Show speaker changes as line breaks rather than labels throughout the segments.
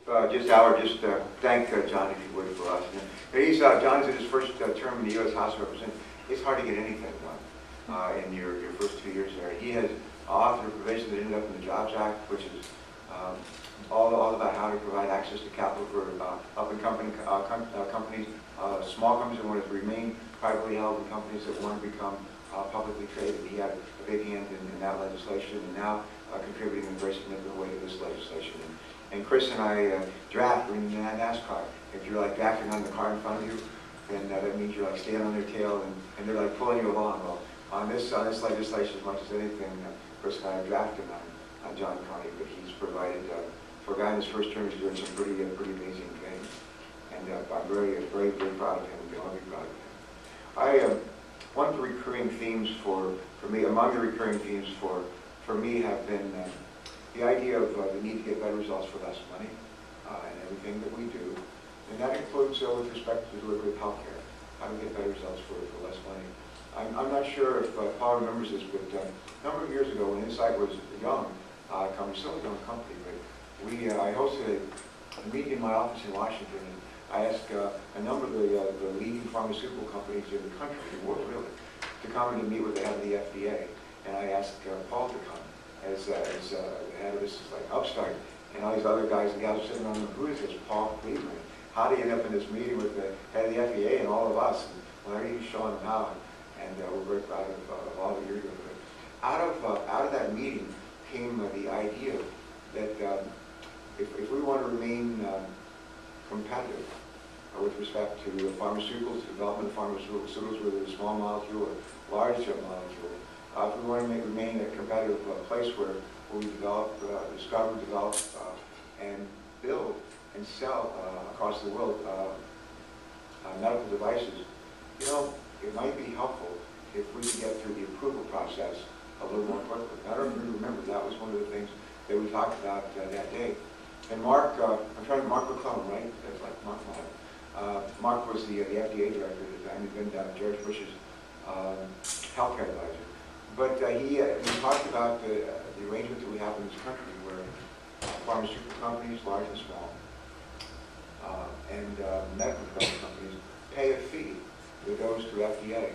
Just Howard, just thank John, if you would, for us. John's in his first term in the U.S. House of Representatives. It's hard to get anything done in your first 2 years there. He has authored a provision that ended up in the Jobs Act, which is all about how to provide access to capital for up-and-coming companies, small companies that want to remain privately held, and companies that want to become publicly traded. He had a big hand in that legislation, and now contributing and embracing the way to this legislation. And Chris and I draft when you're in NASCAR. If you're like drafting on the car in front of you, then that means you're like standing on their tail and they're like pulling you along. Well, on this legislation, as much as anything, Chris and I are drafting on John Carney, but he's provided, for a guy in his first term, he's doing some pretty amazing things. And I'm very proud of him, and I'll be proud of him. One of the recurring themes for me, among the recurring themes for me have been the idea of the need to get better results for less money in everything that we do. And that includes with respect to the delivery of health care, how to get better results for less money. I'm not sure if Paul remembers this, but a number of years ago when Insight was a young company, still a young company, but I hosted a meeting in my office in Washington, and I asked a number of the leading pharmaceutical companies in the country, the world really, to come and to meet with the head of the FDA. And I asked Paul to come as the head of this like upstart, and all these other guys and gals are sitting around, who is this Paul Cleveland? How do you end up in this meeting with the head of the FDA and all of us? And well, he's showing them how, and we're very proud of all that you're doing. Out of that meeting came the idea that if we want to remain competitive with respect to pharmaceuticals, development of pharmaceuticals, whether it's small molecule or large molecule, if we want to remain a competitive place where we develop, discover, develop, and build and sell across the world medical devices, you know, it might be helpful if we could get through the approval process a little more quickly. I don't know if you remember, that was one of the things that we talked about that day. And Mark, Mark McClellan, right? That's like Mark Miller. Mark was the FDA director at the time. He'd been George Bush's healthcare advisor. But he talked about the arrangement that we have in this country where pharmaceutical companies, large and small, and medical device companies pay a fee that goes to FDA.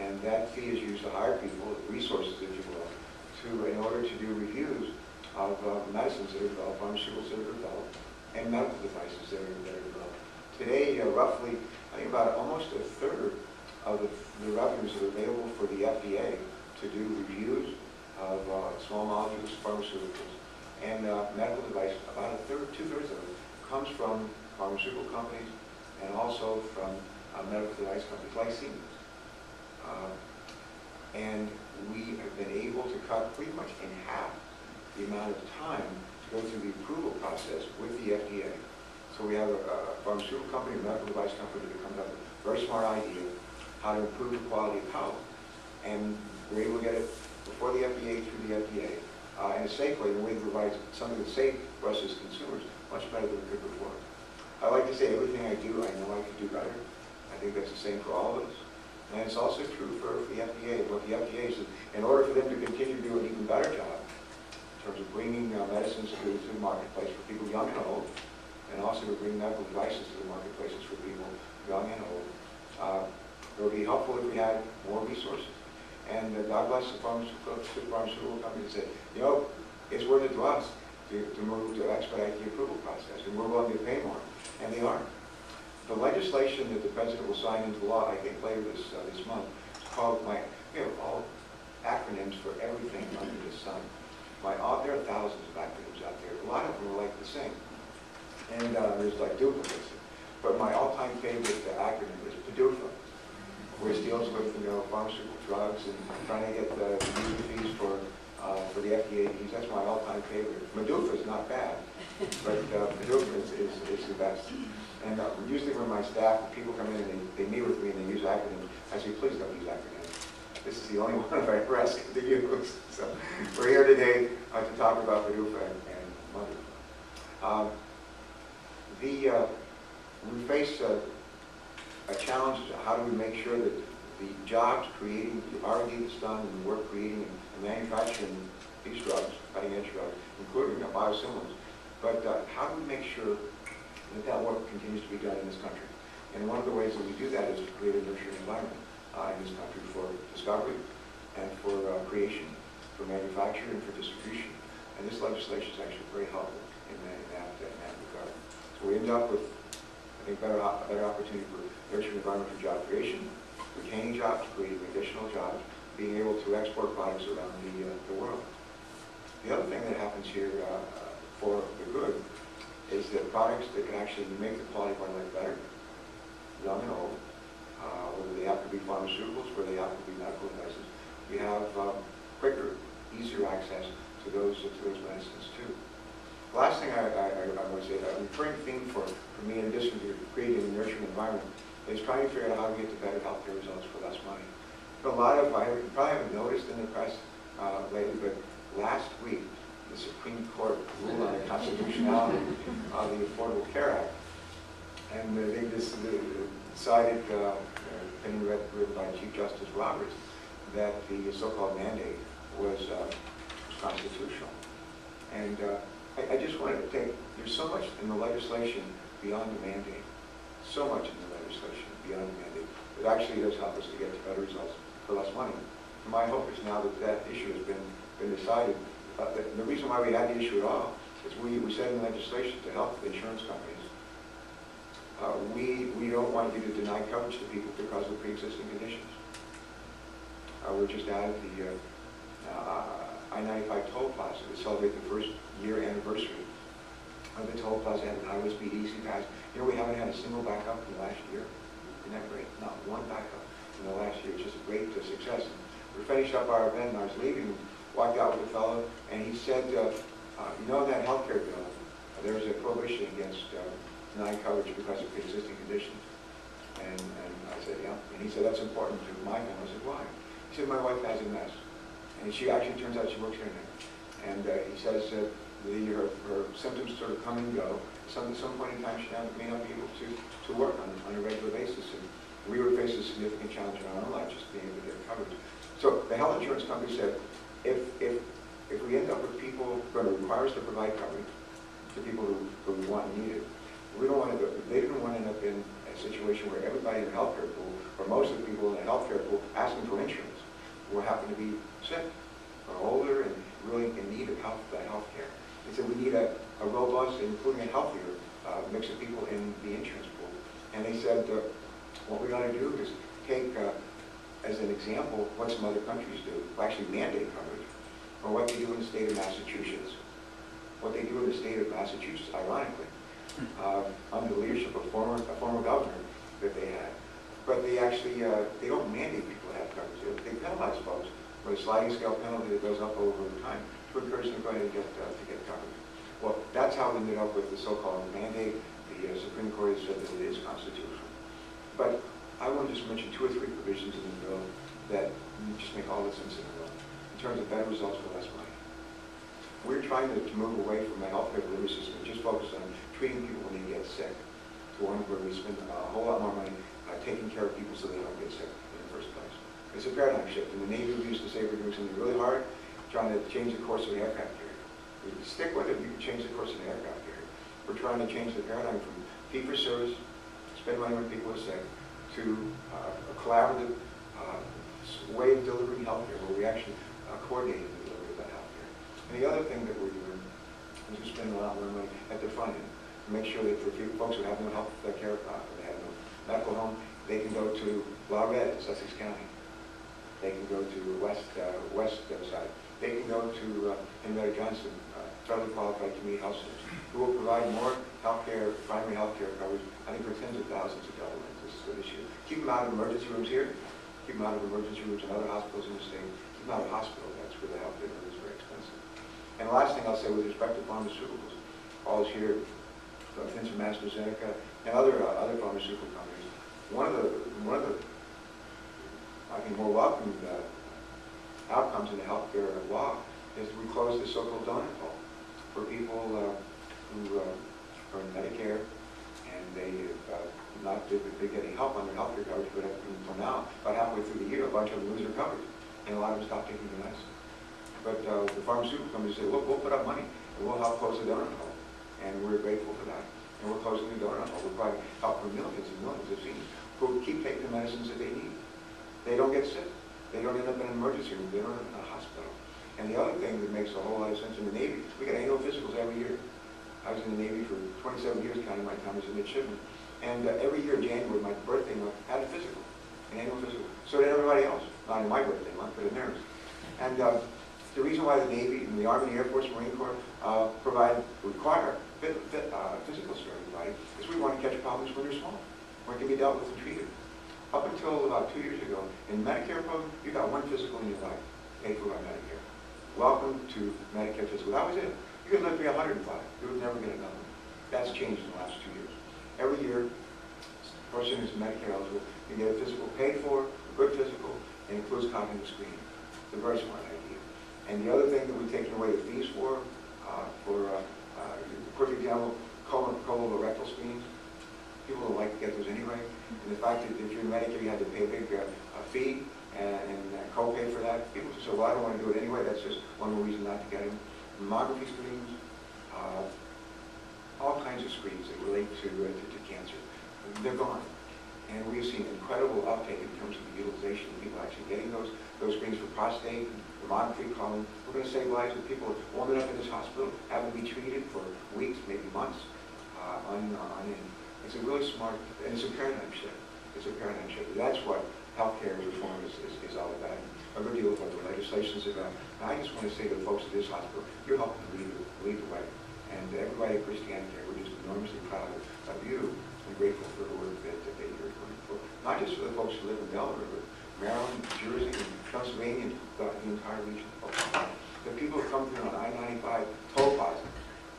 And that fee is used to hire people, resources, if you will, in order to do reviews of medicines that are developed, pharmaceuticals that are developed, and medical devices that are developed. Today, roughly, I think about almost a third of the revenues that are available for the FDA to do reviews of small molecules, pharmaceuticals, and medical devices, about a third, two-thirds of it comes from pharmaceutical companies and also from medical device companies like Siemens. And we have been able to cut pretty much in half the amount of time to go through the approval process with the FDA. So we have a pharmaceutical company, a medical device company that comes up with a very smart idea how to improve the quality of health. And we're able to get it before the FDA, through the FDA, in a safe way, in a way that provides something that's safe for us as consumers, much better than we could before. I like to say everything I do, I know I could do better. I think that's the same for all of us. And it's also true for the FDA. What the FDA is, in order for them to continue to do an even better job in terms of bringing medicines to the marketplace for people young and old, and also to bring medical devices to the marketplaces for people young and old, it would be helpful if we had more resources. And God bless the pharmaceutical companies that said, you know, it's worth it to us to move to expedite the approval process, and we're willing to pay more, and they are. The legislation that the President will sign into law, I think later this month, is called we have all acronyms for everything under the sun. There are thousands of acronyms out there. A lot of them are like the same. And there's like duplicates. But my all-time favorite acronym is PDUFA, which deals with pharmaceutical drugs and trying to get the user fees for the FDA fees. That's my all-time favorite. Medufa is not bad, but PDUFA is the best. And usually when my staff, when people come in and they meet with me and they use acronyms, I say, please don't use acronyms. This is the only one I've ever asked to use. So we're here today to talk about PDUFA and Medufa. We face a challenge. How do we make sure that the jobs creating, the R&D that's done, and the work creating and manufacturing these drugs, cutting-edge drugs, including biosimilars, but how do do we make sure that that work continues to be done in this country? And one of the ways that we do that is to create a nurturing environment in this country for discovery and for creation, for manufacture and for distribution. And this legislation is actually very helpful in that regard. So we end up with, I think, a better opportunity for nurturing environment for job creation, retaining jobs, creating additional jobs, being able to export products around the world. The other thing that happens here for the good is that products that can actually make the quality of our life better, young and old, whether they have to be pharmaceuticals, whether they have to be medical devices, we have quicker, easier access to those medicines too. The last thing I want to say, a recurring theme for me, in addition to creating a nurturing environment, is trying to figure out how to get to better healthcare results for less money. A lot of, you probably haven't noticed in the press lately, but last week, the Supreme Court ruled on the constitutionality of the Affordable Care Act. And they decided, opinion written by Chief Justice Roberts, that the so-called mandate was constitutional. And I just wanted to think, there's so much in the legislation beyond the mandate, so much in the legislation beyond the mandate, that actually does help us to get to better results for less money. And my hope is now that that issue has been decided. The reason why we had the issue at all is we said in legislation to help the insurance companies, we don't want you to deny coverage to people because of pre-existing conditions. We just added the I-95 toll plaza to celebrate the first year anniversary of the toll plaza having high-speed easy pass. You know, we haven't had a single backup in the last year. Isn't that great? Not one backup in the last year. It's just a great success. And we finished up our event and I was leaving, walked out with a fellow, and he said, you know, that healthcare bill, there was a prohibition against denying coverage because of pre-existing conditions. And I said, yeah. And he said, that's important to my family. I said, why? He said, my wife has MS. And she actually, turns out she works here now. And he says her symptoms sort of come and go. At some point in time, she may not be able to work on a regular basis. And we would face a significant challenge in our own life, just being able to get coverage. So the health insurance company said, if we end up with people who are going to require us to provide coverage to people who want and need it, we don't want to. They didn't want to end up in a situation where everybody in the healthcare pool, or most of the people in the healthcare pool, asking for insurance, who happen to be sick or older and really in need of healthcare. They said we need a robust, including a healthier mix of people in the insurance pool. And they said what we got to do is take as an example what some other countries do, actually mandate coverage, or what they do in the state of Massachusetts. What they do in the state of Massachusetts, ironically, under the leadership of a former governor that they had. But they actually, they don't mandate people to have coverage. They penalize folks with a sliding scale penalty that goes up over time to encourage them to go ahead and get coverage. Well, that's how we ended up with the so-called mandate. The Supreme Court has said that it is constitutional. But I want to just mention 2 or 3 provisions in the bill that just make all the sense in the world in terms of better results for less money. We're trying to move away from a healthcare delivery system and just focus on treating people when they get sick, to one where we spend a whole lot more money taking care of people so they don't get sick in the first place. It's a paradigm shift. In the Navy, we used to say we're doing something really hard, trying to change the course of the aircraft carrier. If you stick with it, you can change the course of the aircraft carrier. We're trying to change the paradigm from fee-for-service, spend money when people are sick, to a collaborative way of delivering healthcare, where we actually coordinate the delivery of that healthcare. And the other thing that we're doing is we spend a lot more money at the front end to make sure that for folks who have no health care, they have no medical home, they can go to La Red in Sussex County. They can go to west side. They can go to Henrietta Johnson, federally qualified community health centers, who will provide more healthcare, primary healthcare coverage, I think for tens of thousands of dollars this year. Keep them out of emergency rooms here. Keep them out of emergency rooms in other hospitals in the state. Keep them out of hospitals. That's where the healthcare is very expensive. And the last thing I'll say with respect to pharmaceuticals, all is here, things from AstraZeneca and other pharmaceutical companies. One of the I think more welcome outcomes in the healthcare law is we close the so-called donut hole for people who are in Medicare and they not getting help on their healthcare coverage, but until now, about halfway through the year, a bunch of them lose their coverage, and a lot of them stop taking the medicine. But the pharmaceutical companies say, look, we'll put up money and we'll help close the donut hole, and we're grateful closing the donut hole. We're providing help for millions and millions of seniors who keep taking the medicines that they need. They don't get sick. They don't end up in an emergency room. They don't end up in a hospital. And the other thing that makes a whole lot of sense in the Navy, we get annual physicals every year. I was in the Navy for 27 years, counting my time as a midshipman. And every year, January, my birthday month, had a physical, an annual physical. So did everybody else. Not in my birthday month, but in theirs. And the reason why the Navy and the Army, the Air Force, Marine Corps require physicals for everybody is we want to catch problems when they're small, when it can be dealt with and treated. Up until about 2 years ago, in the Medicare program, you got one physical in your life, paid for by Medicare. Welcome to Medicare physical. That was it. You could live to be 105. You would never get another one. That's changed in the last 2 years. Every year, a person who's Medicare eligible can get a physical paid for, a good physical, and includes cognitive screening. It's a very smart idea. And the other thing that we've taken away the fees for quick example, colorectal screenings. People don't like to get those anyway. And the fact that if you're in Medicare, you had to pay a big fee and co-pay for that. People just say, well, I don't want to do it anyway. That's just one more reason not to get them. Mammography screens, all kinds of screens that relate to cancer. They're gone. And we've seen incredible uptake in terms of the utilization of people actually getting those screens for prostate, mammography, colon. We're going to save lives of people warming up in this hospital, having to be treated for weeks, maybe months, on end. It's a really smart, and it's a paradigm shift. It's a paradigm shift. That's what healthcare reform is all about. A good deal of what the legislation is about. And I just want to say to the folks at this hospital, you're helping to lead the way. And everybody at Christianity, we're just enormously proud of you and grateful for the work that you're doing for. Not just for the folks who live in Delaware, but Maryland, Jersey, and Pennsylvania, and the entire region. The people who come through on I-95 toll plaza,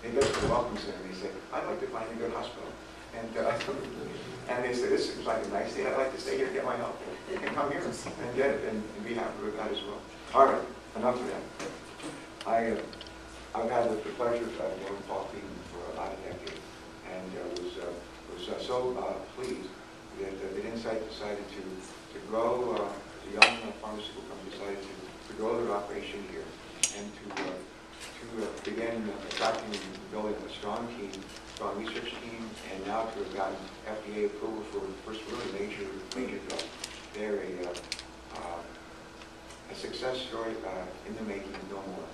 they go to the Welcome Center and they say, I'd like to find a good hospital. And they say, this seems like a nice thing. I'd like to stay here and get my help. You can come here and get it and be happy with that as well. All right, enough of that. I've had the pleasure of knowing Paul Keaton for about a decade, and was so pleased that Insight decided to grow, the young pharmaceutical company decided to grow their operation here and to begin attracting and building a strong team, strong research team, and now to have gotten FDA approval for the first really major drug. They're a success story in the making, no more.